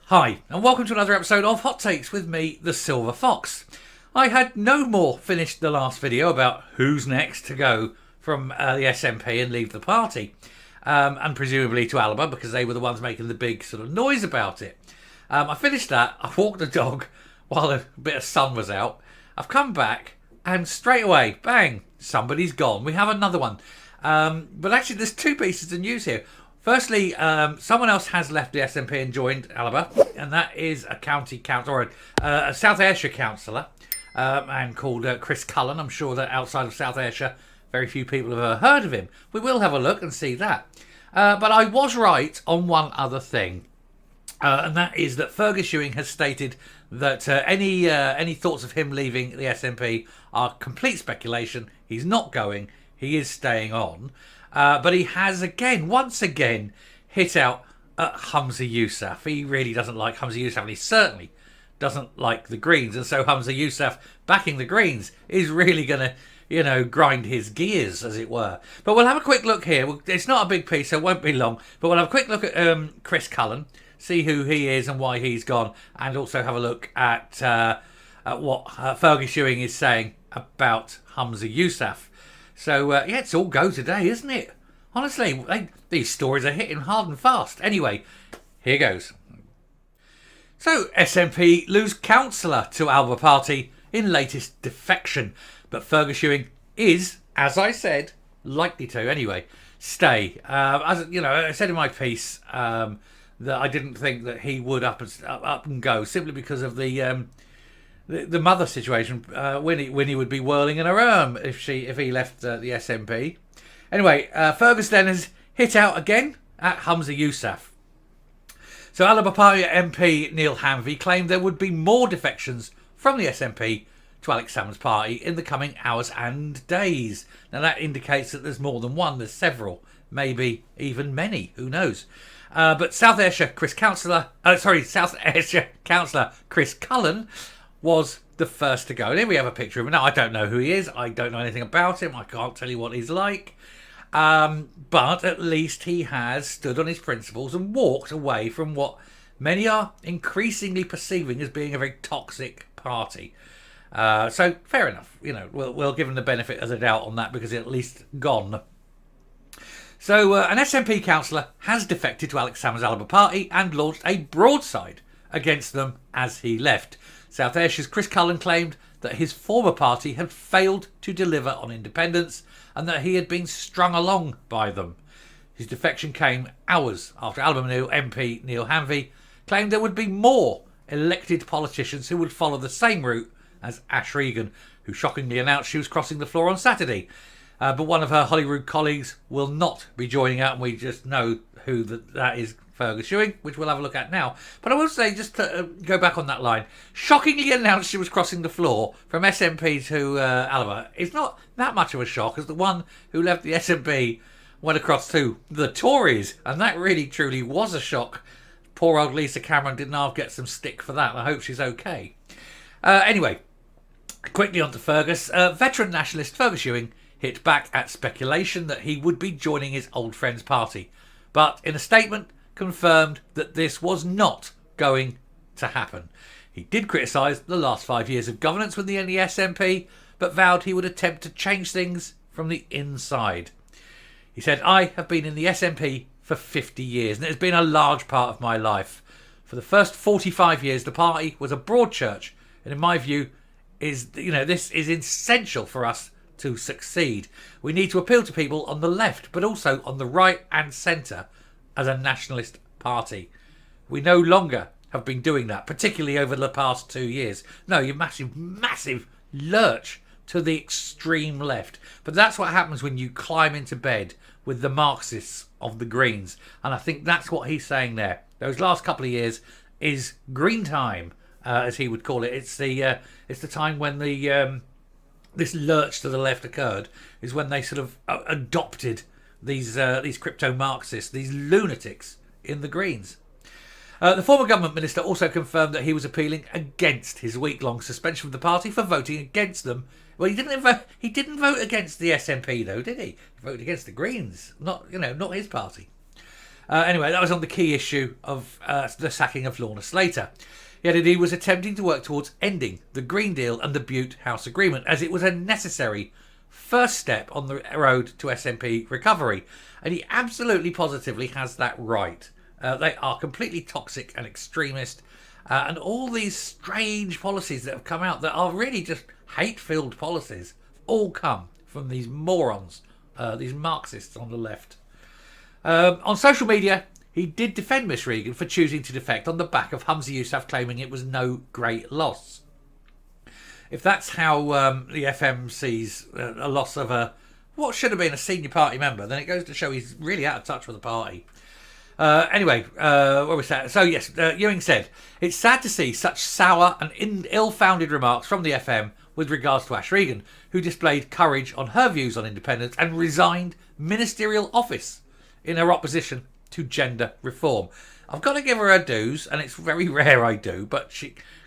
Hi, and welcome to another episode of Hot Takes with me, the Silver Fox. I had no more finished the last video about who's next to go from the SNP and leave the party, and presumably to Alba because they were the ones making the big sort of noise about it. I finished that, I walked the dog while a bit of sun was out. I've come back and straight away, bang, somebody's gone. We have another one. But actually there's two pieces of news here. Firstly, someone else has left the SNP and joined Alba, and that is a county councillor, or a South Ayrshire councillor, and called Chris Cullen. I'm sure that outside of South Ayrshire, very few people have ever heard of him. We will have a look and see that. But I was right on one other thing, and that is that Fergus Ewing has stated that any thoughts of him leaving the SNP are complete speculation. He's not going. He is staying on. But he has once again, hit out at Humza Yousaf. He really doesn't like Humza Yousaf, and he certainly doesn't like the Greens. And so Humza Yousaf backing the Greens is really going to, grind his gears, as it were. But we'll have a quick look here. It's not a big piece, so it won't be long. But we'll have a quick look at Chris Cullen, see who he is and why he's gone, and also have a look at what Fergus Ewing is saying about Humza Yousaf. So, it's all go today, isn't it? Honestly, these stories are hitting hard and fast. Anyway, here goes. So, SNP lose councillor to Alba Party in latest defection. But Fergus Ewing is, as I said, likely to, anyway, stay. As you know, I said in my piece that I didn't think that he would up and go, simply because of the mother situation, Winnie would be whirling in her arm if he left the SNP. Anyway, Fergus then has hit out again at Humza Yousaf. So Alba Party MP Neil Hanvey claimed there would be more defections from the SNP to Alex Salmond's party in the coming hours and days. Now that indicates that there's more than one, there's several, maybe even many, who knows. But South Ayrshire councillor Chris Cullen was the first to go. And here we have a picture of him. Now, I don't know who he is. I don't know anything about him. I can't tell you what he's like. But at least he has stood on his principles and walked away from what many are increasingly perceiving as being a very toxic party. So, fair enough. We'll give him the benefit of the doubt on that because he's at least gone. So, an SNP councillor has defected to Alex Salmond's Alba Party and launched a broadside against them as he left. South Ayrshire's Chris Cullen claimed that his former party had failed to deliver on independence and that he had been strung along by them. His defection came hours after Alba MP Neil Hanvey claimed there would be more elected politicians who would follow the same route as Ash Regan, who shockingly announced she was crossing the floor on Saturday. But one of her Holyrood colleagues will not be joining out, and we just know who that is, Fergus Ewing, which we'll have a look at now. But I will say, just to go back on that line, shockingly announced she was crossing the floor from SNP to Alba. It's not that much of a shock, as the one who left the SNP went across to the Tories, and that really truly was a shock. Poor old Lisa Cameron didn't half get some stick for that, and I hope she's okay. Anyway, quickly on to Fergus. Veteran nationalist Fergus Ewing hit back at speculation that he would be joining his old friend's party, but in a statement confirmed that this was not going to happen. He did criticise the last 5 years of governance within the SNP, but vowed he would attempt to change things from the inside. He said, "I have been in the SNP for 50 years, and it has been a large part of my life. For the first 45 years, the party was a broad church, and in my view, this is essential for us to succeed. We need to appeal to people on the left, but also on the right and centre as a nationalist party. We no longer have been doing that, particularly over the past 2 years. No, you massive lurch to the extreme left. But that's what happens when you climb into bed with the Marxists of the Greens. And I think that's what he's saying there. Those last couple of years is green time, as he would call it. It's the time when this lurch to the left occurred, is when they sort of adopted these crypto Marxists, these lunatics in the Greens. The former government minister also confirmed that he was appealing against his week-long suspension from the party for voting against them. Well, he didn't vote against the SNP though, did he? He voted against the Greens, not his party. Anyway, that was on the key issue of the sacking of Lorna Slater. Yet he was attempting to work towards ending the Green Deal and the Butte House Agreement, as it was a necessary first step on the road to SNP recovery. And he absolutely positively has that right. They are completely toxic and extremist. And all these strange policies that have come out that are really just hate-filled policies all come from these morons, these Marxists on the left. On social media, he did defend Miss Regan for choosing to defect on the back of Humza Yousaf claiming it was no great loss. If that's how the FM sees a loss of what should have been a senior party member, then it goes to show he's really out of touch with the party. Anyway, where was that? So yes, Ewing said, it's sad to see such sour and ill-founded remarks from the FM with regards to Ash Regan, who displayed courage on her views on independence and resigned ministerial office in her opposition to gender reform. I've got to give her her dues, and it's very rare I do, but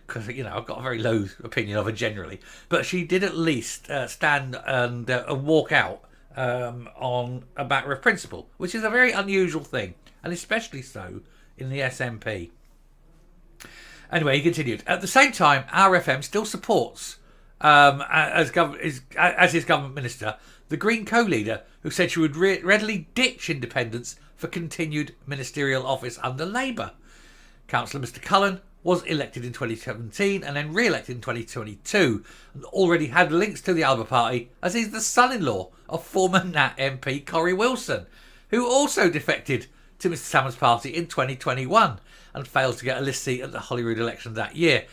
because I've got a very low opinion of her generally, but she did at least stand and walk out on a matter of principle, which is a very unusual thing, and especially so in the SNP. Anyway, he continued, at the same time, our FM still supports, as his government minister, the Green co-leader who said she would readily ditch independence for continued ministerial office under Labour. Councillor Mr Cullen was elected in 2017 and then re-elected in 2022 and already had links to the Alba party, as he's the son-in-law of former Nat MP Corrie Wilson, who also defected to Mr Salmon's party in 2021 and failed to get a list seat at the Holyrood election that year.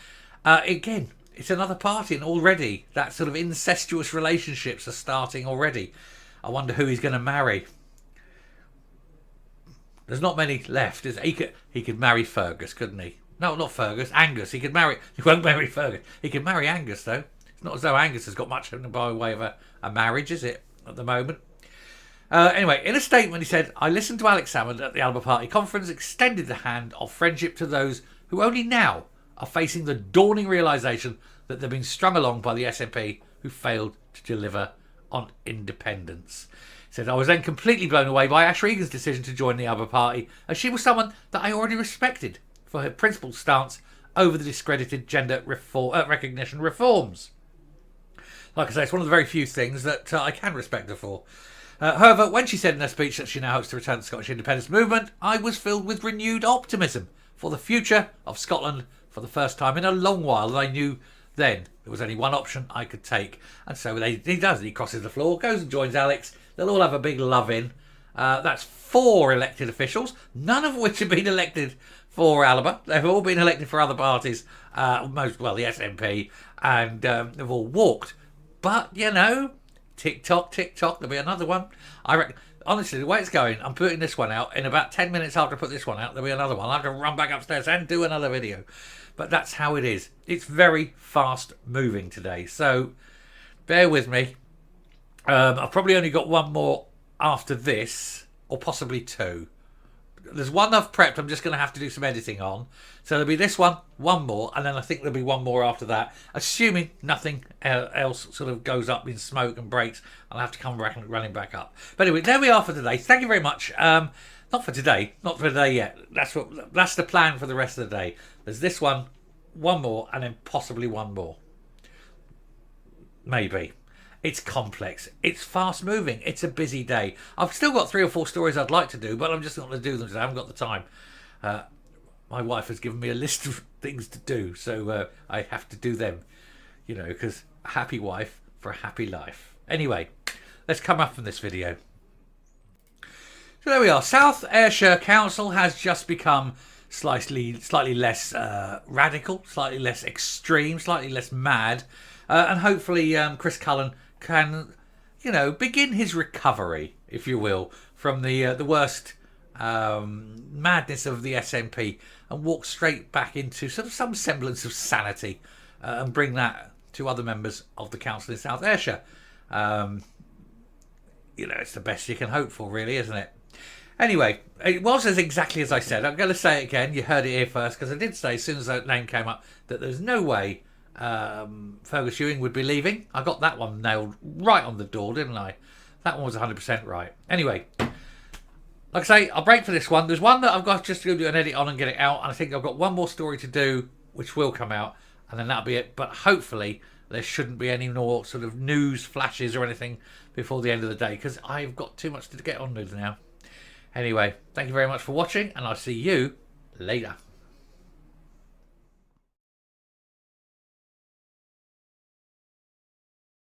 Again, it's another party, and already that sort of incestuous relationships are starting already. I wonder who he's going to marry. There's not many left. He could marry Fergus, couldn't he? No, not Fergus. Angus. He won't marry Fergus. He could marry Angus, though. It's not as though Angus has got much by way of a marriage, is it, at the moment? Anyway, in a statement, he said, I listened to Alex Salmond at the Alba Party conference, extended the hand of friendship to those who only now are facing the dawning realisation that they've been strung along by the SNP who failed to deliver on independence. He said, I was then completely blown away by Ash Regan's decision to join the Alba Party, as she was someone that I already respected for her principled stance over the discredited gender recognition reforms. Like I say, it's one of the very few things that I can respect her for. However, when she said in her speech that she now hopes to return to the Scottish independence movement, I was filled with renewed optimism for the future of Scotland for the first time in a long while, and I knew then there was only one option I could take. And so he does. He crosses the floor, goes and joins Alex. They'll all have a big love-in. That's 4 elected officials, none of which have been elected for Alba. They've all been elected for other parties, the SNP, and they've all walked. But, tick-tock, there'll be another one. I reckon, honestly, the way it's going, I'm putting this one out. In about 10 minutes after I put this one out, there'll be another one. I'll have to run back upstairs and do another video. But that's how it is. It's very fast moving today. So bear with me. I've probably only got one more after this, or possibly 2. There's one I've prepped I'm just going to have to do some editing on. So there'll be this one more, and then I think there'll be one more after that. Assuming nothing else sort of goes up in smoke and breaks, I'll have to come back and running back up. But anyway, there we are for today. Thank you very much. Not for today yet. That's the plan for the rest of the day. There's this one more, and then possibly one more. Maybe. It's complex. It's fast moving. It's a busy day. I've still got 3 or 4 stories I'd like to do, but I'm just not going to do them today. I haven't got the time. My wife has given me a list of things to do, so I have to do them. Because a happy wife for a happy life. Anyway, let's come up from this video. So there we are. South Ayrshire Council has just become slightly less radical, slightly less extreme, slightly less mad, and hopefully Chris Cullen can, begin his recovery, if you will, from the worst madness of the SNP and walk straight back into sort of some semblance of sanity and bring that to other members of the council in South Ayrshire. It's the best you can hope for, really, isn't it? Anyway, it was exactly as I said. I'm going to say it again. You heard it here first, because I did say as soon as that name came up that there's no way Fergus Ewing would be leaving. I got that one nailed right on the door, didn't I? That one was 100% right. Anyway, Like I say, I'll break for this one. There's one that I've got just to do an edit on and get it out. And I think I've got one more story to do, which will come out. And then that'll be it. But hopefully there shouldn't be any more sort of news flashes or anything before the end of the day. Because I've got too much to get on with now. Anyway, thank you very much for watching. And I'll see you later.